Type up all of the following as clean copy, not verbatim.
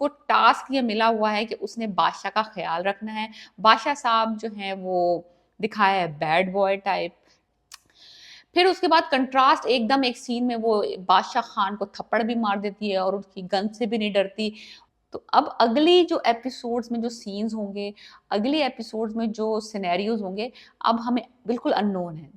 उसको टास्क ये मिला हुआ है कि उसने बादशाह का ख्याल रखना है। बादशाह साहब जो हैं वो दिखाया है बैड बॉय टाइप। फिर उसके बाद कंट्रास्ट एकदम एक सीन में वो बादशाह खान को थप्पड़ भी मार देती है और उसकी गन से भी नहीं डरती। तो अब अगली जो एपिसोड्स में जो सीन्स होंगे, अगली एपिसोड्स में जो सिनेरियोज होंगे, अब हमें बिल्कुल अननोन है।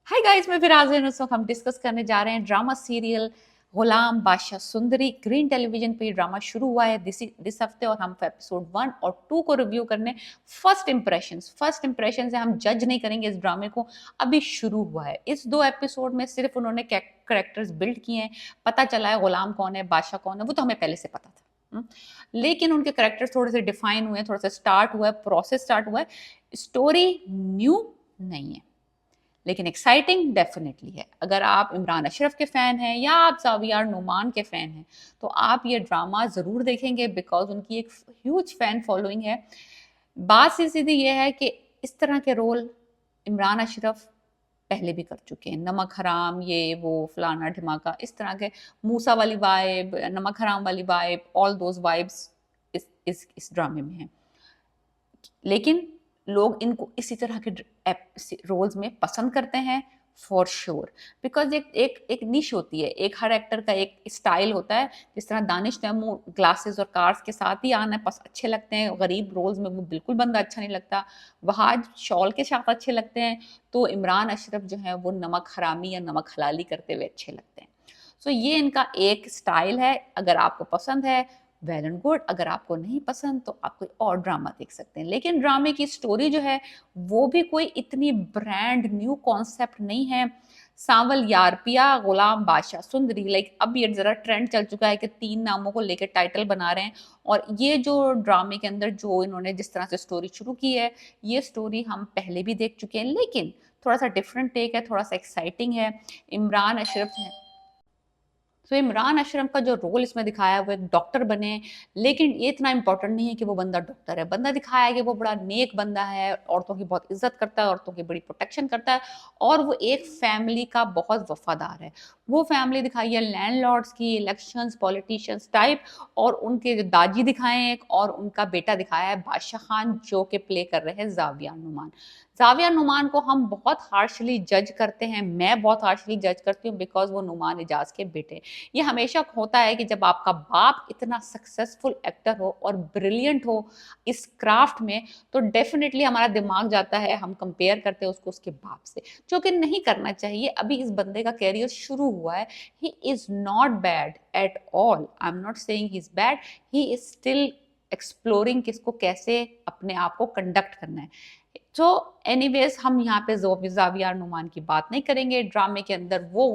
हाय गाइस, मैं फिर हाजिर हूँ। इस वक्त हम डिस्कस करने जा रहे हैं ड्रामा सीरियल गुलाम बादशाह सुंदरी। ग्रीन टेलीविजन पे ये ड्रामा शुरू हुआ है दिस हफ्ते और हम एपिसोड 1 और 2 को रिव्यू करने। फर्स्ट इंप्रेशन से हम जज नहीं करेंगे इस ड्रामे को, अभी शुरू हुआ है। इस 2 एपिसोड में सिर्फ उन्होंने कैरेक्टर्स बिल्ड किए हैं। पता चला है गुलाम कौन है, बादशाह कौन है, वो तो हमें पहले से पता था। लेकिन उनके कैरेक्टर्स थोड़े से डिफाइन हुए, थोड़ा सा स्टार्ट हुआ है, प्रोसेस स्टार्ट हुआ है। स्टोरी न्यू नहीं है लेकिन एक्साइटिंग डेफिनेटली है। अगर आप इमरान अशरफ के फ़ैन हैं या आप ज़ावियार नुमान के फ़ैन हैं तो आप ये ड्रामा ज़रूर देखेंगे बिकॉज उनकी एक ह्यूज फ़ैन फॉलोइंग है। बात सीधी ये है कि इस तरह के रोल इमरान अशरफ पहले भी कर चुके हैं। नमक हराम, ये वो फलाना ढिमाका, इस तरह के मूसा वाली वाइब, नमक हराम वाली वाइब, ऑल दोज वाइब्स इस ड्रामे में है। लेकिन लोग इनको इसी तरह के रोल्स में पसंद करते हैं फॉर श्योर। बिकॉज एक एक एक निश होती है, एक हर एक्टर का एक स्टाइल होता है। जिस तरह दानिश तैमूर ग्लासेस और कार्स के साथ ही आना अच्छे लगते हैं, गरीब रोल्स में वो बिल्कुल बंदा अच्छा नहीं लगता। वहाज शॉल के साथ अच्छे लगते हैं, तो इमरान अशरफ जो है वो नमक हरामी या नमक हलाली करते हुए अच्छे लगते हैं। सो ये इनका एक स्टाइल है। अगर आपको पसंद है वेल एंड गुड, अगर आपको नहीं पसंद तो आप कोई और ड्रामा देख सकते हैं। लेकिन ड्रामे की स्टोरी जो है वो भी कोई इतनी ब्रांड न्यू कॉन्सेप्ट नहीं है। सांवल यारपिया गुलाम बादशाह सुंदरी, लाइक अब ये जरा ट्रेंड चल चुका है कि 3 नामों को लेकर टाइटल बना रहे हैं। और ये जो ड्रामे के अंदर जो इन्होंने जिस तरह से स्टोरी शुरू की है, ये स्टोरी हम पहले भी देख चुके हैं, लेकिन थोड़ा सा डिफरेंट टेक है, थोड़ा सा एक्साइटिंग है। इमरान अशरफ है, तो इमरान अशरफ का जो रोल इसमें दिखाया है वो एक डॉक्टर बने। लेकिन ये इतना इंपॉर्टेंट नहीं है कि वो बंदा डॉक्टर है। बंदा दिखाया है कि वो बड़ा नेक बंदा है, औरतों की बहुत इज्जत करता है, औरतों की बड़ी प्रोटेक्शन करता है और वो एक फैमिली का बहुत वफादार है। वो फैमिली दिखाई है लैंडलॉर्ड्स की, इलेक्शंस पॉलिटिशियंस टाइप। और उनके जो दाजी दिखाए हैं एक, और उनका बेटा दिखाया है बादशाह खान, जो के प्ले कर रहे हैं जाविया नुमान। जाविया नुमान को हम बहुत हार्शली जज करते हैं, मैं बहुत हार्शली जज करती हूँ बिकॉज वो नुमान एजाज के बेटे हैं। ये हमेशा होता है कि जब आपका बाप इतना सक्सेसफुल एक्टर हो और ब्रिलियंट हो इस क्राफ्ट में, तो डेफिनेटली हमारा दिमाग जाता है, हम कंपेयर करते हैं उसको उसके बाप से, जो कि नहीं करना चाहिए। अभी इस बंदे का कैरियर शुरू हुआ है। He is not bad at all, I am not saying he is bad, he is still exploring किसको कैसे अपने आप को कंडक्ट करना है। तो एनीवेज हम यहाँ पे जाविया नुमान की बात नहीं करेंगे। ड्रामे के अंदर वो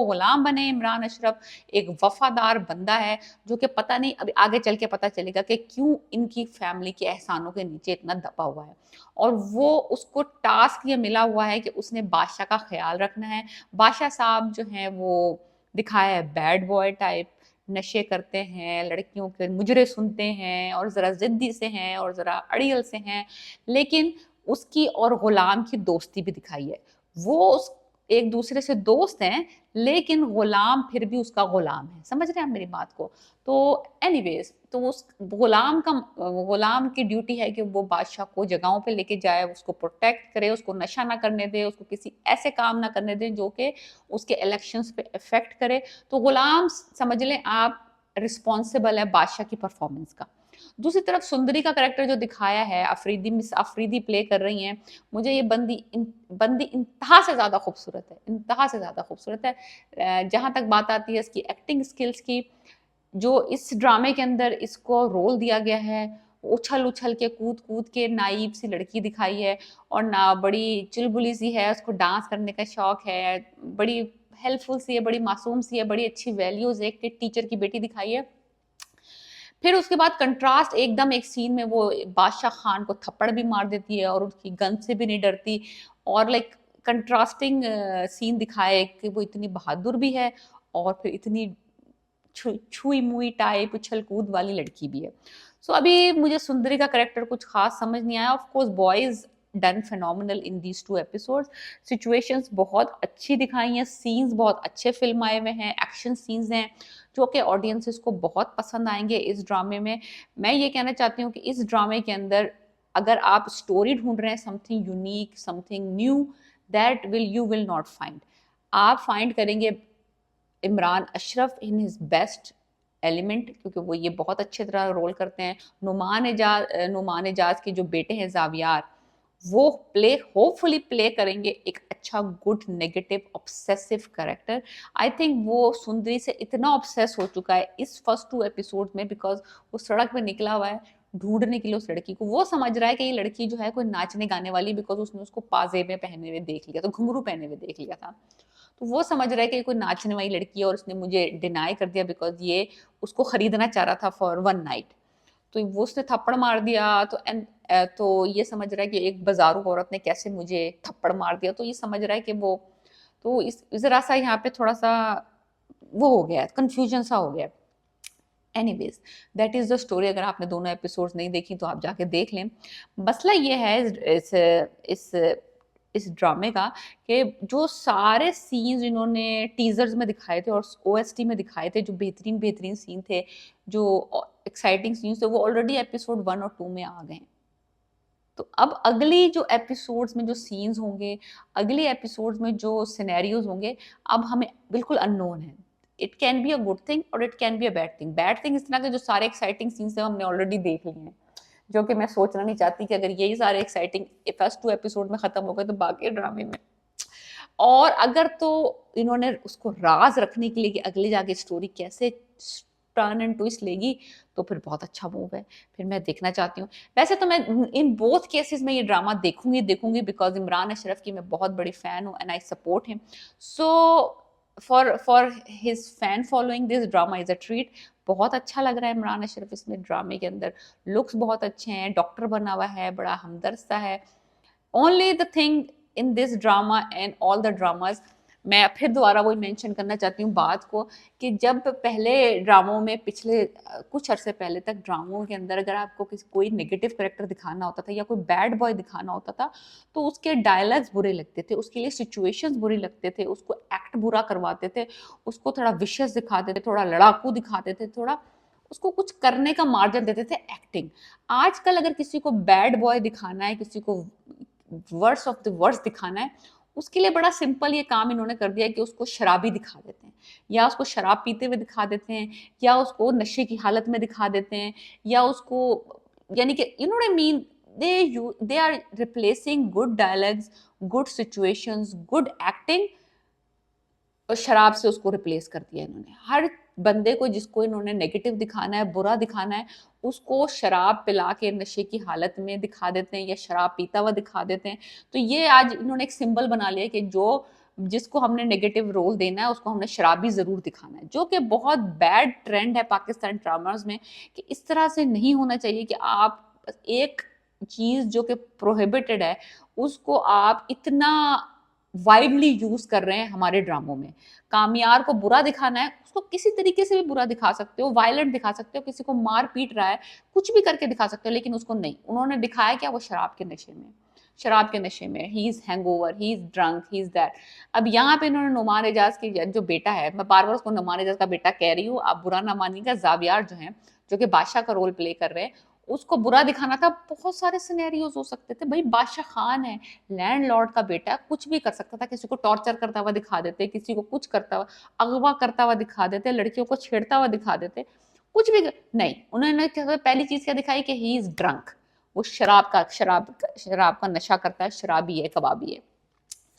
गुलाम बने इमरान अशरफ, एक वफादार बंदा है जो कि पता नहीं, अभी आगे चल के पता चलेगा कि क्यों इनकी फैमिली के एहसानों के नीचे इतना दबा हुआ है। और वो उसको टास्क ये मिला हुआ है कि उसने बादशाह का ख्याल रखना है। बादशाह साहब जो हैं वो दिखाया है बैड बॉय टाइप, नशे करते हैं, लड़कियों के मुजरे सुनते हैं और ज़रा ज़िद्दी से हैं और ज़रा अड़ियल से हैं। लेकिन उसकी और गुलाम की दोस्ती भी दिखाई है। वो उस एक दूसरे से दोस्त हैं, लेकिन गुलाम फिर भी उसका गुलाम है। समझ रहे हैं आप मेरी बात को? तो एनीवेज, तो उस गुलाम की ड्यूटी है कि वो बादशाह को जगहों पे लेके जाए, उसको प्रोटेक्ट करे, उसको नशा ना करने दे, उसको किसी ऐसे काम ना करने दे जो कि उसके इलेक्शंस पे इफेक्ट करे। तो गुलाम समझ लें आप रिस्पॉन्सिबल है बादशाह की परफॉर्मेंस का। दूसरी तरफ सुंदरी का कैरेक्टर जो दिखाया है, मिस अफरीदी प्ले कर रही हैं। मुझे ये बंदी इंतहा से ज़्यादा खूबसूरत है, इंतहा से ज़्यादा खूबसूरत है। जहाँ तक बात आती है इसकी एक्टिंग स्किल्स की, जो इस ड्रामे के अंदर इसको रोल दिया गया है, उछल उछल के कूद कूद के नाइब सी लड़की दिखाई है और ना बड़ी चुलबुली सी है, उसको डांस करने का शौक है, बड़ी हेल्पफुल सी है, बड़ी मासूम सी है, बड़ी अच्छी वैल्यूज एक टीचर की बेटी दिखाई है। फिर उसके बाद कंट्रास्ट एकदम एक सीन में वो बादशाह खान को थप्पड़ भी मार देती है और उसकी गन से भी नहीं डरती। और लाइक कंट्रास्टिंग सीन दिखाए कि वो इतनी बहादुर भी है और फिर इतनी छुई मुई टाइप उछल कूद वाली लड़की भी है। सो अभी मुझे सुंदरी का करेक्टर कुछ खास समझ नहीं आया। Of course boys done phenomenal in these 2 episodes. Situations बहुत अच्छी दिखाई हैं, सीन्स बहुत अच्छे फिल्म आए हुए हैं, एक्शन सीन्स हैं जो कि ऑडियंसेस को बहुत पसंद आएंगे इस ड्रामे में। मैं ये कहना चाहती हूँ कि इस ड्रामे के अंदर अगर आप स्टोरी ढूंढ रहे हैं, something unique, something new, that you will not find. आप फाइंड करेंगे Imran Ashraf in his best element, क्योंकि वो ये बहुत अच्छे तरह रोल करते हैं। नुमान एजाज के जो बेटे हैं जावियार, वो होपफुली प्ले करेंगे एक अच्छा good negative obsessive character. I think वो सुंदरी से इतना ऑब्सेस हो चुका है इस फर्स्ट 2 एपिसोड में, बिकॉज वो सड़क पे निकला हुआ है ढूंढने के लिए उस लड़की को। वो समझ रहा है कि ये लड़की जो है कोई नाचने गाने वाली, बिकॉज उसने उसको पाजेबे पहने हुए देख लिया, तो घुंघरू पहने हुए देख लिया था। तो वो समझ रहा है कि कोई नाचने वाली लड़की है और उसने मुझे डिनाई कर दिया बिकॉज ये उसको खरीदना चाह रहा था फॉर 1 नाइट। तो वो उसने थप्पड़ मार दिया, तो ये समझ रहा है कि एक बाजारू औरत ने कैसे मुझे थप्पड़ मार दिया। तो ये समझ रहा है कि वो, तो इस जरा सा यहाँ पे थोड़ा सा वो हो गया, कंफ्यूजन सा हो गया। Anyways, that is the story. अगर आपने दोनों एपिसोड्स नहीं देखी तो आप जाके देख लें। मसला ये है इस इस ड्रामे का कि जो सारे सीन्स इन्होंने टीजर्स में दिखाए थे और ओएसटी में दिखाए थे, जो बेहतरीन बेहतरीन सीन थे, जो एक्साइटिंग सीन्स थे, वो ऑलरेडी एपिसोड 1 और 2 में आ गए हैं। तो अब अगली जो एपिसोड्स में जो सीन्स होंगे, अगली एपिसोड्स में जो सिनेरियोज होंगे, अब हमें बिल्कुल अननोन है। It can be a good thing और it can be a bad thing. Bad thing इस तरह के जो सारे एक्साइटिंग सीन्स हैं हमने ऑलरेडी देख लिए हैं, जो कि मैं सोचना नहीं चाहती कि अगर यही सारे एक्साइटिंग फर्स्ट 2 एपिसोड में खत्म हो गए तो बाकी ड्रामे में, और अगर तो इन्होंने उसको राज रखने के लिए कि अगले जाके स्टोरी कैसे टर्न एंड ट्विस्ट लेगी, तो फिर बहुत अच्छा मूव है, फिर मैं देखना चाहती हूँ। वैसे तो मैं इन बोथ केसेस में ये ड्रामा देखूंगी बिकॉज इमरान अशरफ की मैं बहुत बड़ी फैन हूँ and I support him. So for his fan following this drama is a treat. बहुत अच्छा लग रहा है इमरान अशरफ इसमें ड्रामे के अंदर, लुक्स बहुत अच्छे हैं, डॉक्टर बना हुआ है, बड़ा हमदर्द सा है। Only the thing in this drama and all the dramas, मैं फिर दोबारा वही मेंशन करना चाहती हूँ बात को, कि जब पहले ड्रामों में पिछले कुछ अरसे पहले तक ड्रामों के अंदर अगर आपको कोई नेगेटिव कैरेक्टर दिखाना होता था या कोई बैड बॉय दिखाना होता था, तो उसके डायलॉग्स बुरे लगते थे, उसके लिए सिचुएशंस बुरी लगते थे, उसको एक्ट बुरा करवाते थे, उसको थोड़ा विशेष दिखाते थे, थोड़ा लड़ाकू दिखाते थे, थोड़ा उसको कुछ करने का मार्जिन देते थे एक्टिंग। आजकल अगर किसी को बैड बॉय दिखाना है, किसी को वर्स्ट ऑफ द वर्स्ट दिखाना है, उसके लिए बड़ा सिंपल ये काम इन्होंने कर दिया है कि उसको शराबी दिखा देते हैं, या उसको शराब पीते हुए दिखा देते हैं, या उसको नशे की हालत में दिखा देते हैं, या उसको, यानी कि you know what I mean, they are replacing good dialogues, good situations, good acting, और शराब से उसको रिप्लेस कर दिया इन्होंने। हर बंदे को जिसको इन्होंने नेगेटिव दिखाना है, बुरा दिखाना है, उसको शराब पिला के नशे की हालत में दिखा देते हैं या शराब पीता हुआ दिखा देते हैं। तो ये आज इन्होंने एक सिंबल बना लिया कि जिसको हमने नेगेटिव रोल देना है उसको हमने शराबी जरूर दिखाना है, जो कि बहुत बैड ट्रेंड है पाकिस्तान ड्रामास में, कि इस तरह से नहीं होना चाहिए कि आप एक चीज जो कि प्रोहिबिटेड है उसको आप इतना वाइडली यूज कर रहे हैं हमारे ड्रामों में। कामयार को बुरा दिखाना है, उसको किसी तरीके से भी बुरा दिखा सकते हो, वायलेंट दिखा सकते हो, किसी को मार पीट रहा है, कुछ भी करके दिखा सकते हो, लेकिन उसको नहीं। उन्होंने दिखाया क्या, वो शराब के नशे में, शराब के नशे में, he is hangover, he is drunk, he is that. अब यहाँ पे इन्होंने नुमान एजाज की जो बेटा है, मैं बार बार उसको नुमान एजाज का बेटा कह रही हूँ, आप बुरा ना मानिएगा, जावियार जो है, जो कि बादशाह का रोल प्ले कर रहे हैं, उसको बुरा दिखाना था। बहुत सारे सिनेरियोज हो सकते थे भाई, बादशाह खान है, लैंडलॉर्ड का बेटा, कुछ भी कर सकता था, किसी को टॉर्चर करता हुआ दिखा देते, किसी को कुछ करता हुआ, अगवा करता हुआ दिखा देते, लड़कियों को छेड़ता हुआ दिखा देते, कुछ भी नहीं। उन्होंने पहली चीज क्या दिखाई कि ही इज ड्रंक, वो शराब का नशा करता है, शराबी है, कबाबी है।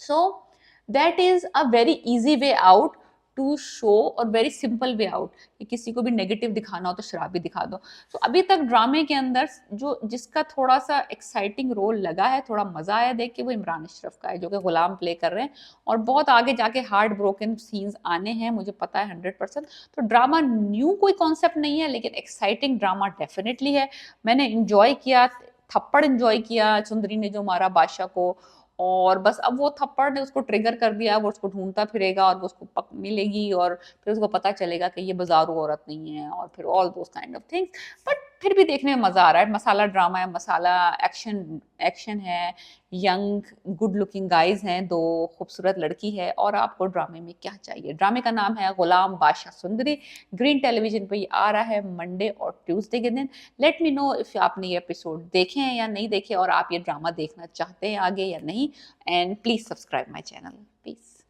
So that is a very easy way out to show, और वेरी सिंपल वे आउट कि किसी को भी नेगेटिव दिखाना हो तो शराबी दिखा दो। तो अभी तक ड्रामे के अंदर जो जिसका थोड़ा सा एक्साइटिंग रोल लगा है, थोड़ा मजा आया देख के, वो इमरान अशरफ का है, जो कि गुलाम प्ले कर रहे हैं, और बहुत आगे जाके हार्ट ब्रोकन सीन्स आने हैं, मुझे पता है 100%। तो ड्रामा न्यू कोई कॉन्सेप्ट नहीं है, लेकिन एक्साइटिंग ड्रामा डेफिनेटली है। मैंने इंजॉय किया, थप्पड़ इंजॉय किया सुंदरी ने जो मारा बादशाह को, और बस अब वो थप्पड़ ने उसको ट्रिगर कर दिया, वो उसको ढूंढता फिरेगा और वो उसको पक मिलेगी, और फिर उसको पता चलेगा कि ये बाजारू औरत नहीं है, और फिर all those kind of things. But फिर भी देखने में मज़ा आ रहा है। मसाला ड्रामा है, मसाला एक्शन एक्शन है, यंग गुड लुकिंग गाइज़ हैं, 2 खूबसूरत लड़की है और आपको ड्रामे में क्या चाहिए? ड्रामे का नाम है गुलाम बादशाह सुंदरी। ग्रीन टेलीविज़न पे ये आ रहा है मंडे और ट्यूसडे के दिन। लेट मी नो इफ आपने ये एपिसोड देखे हैं या नहीं देखे और आप ये ड्रामा देखना चाहते हैं आगे या नहीं, and please subscribe my channel. Piece.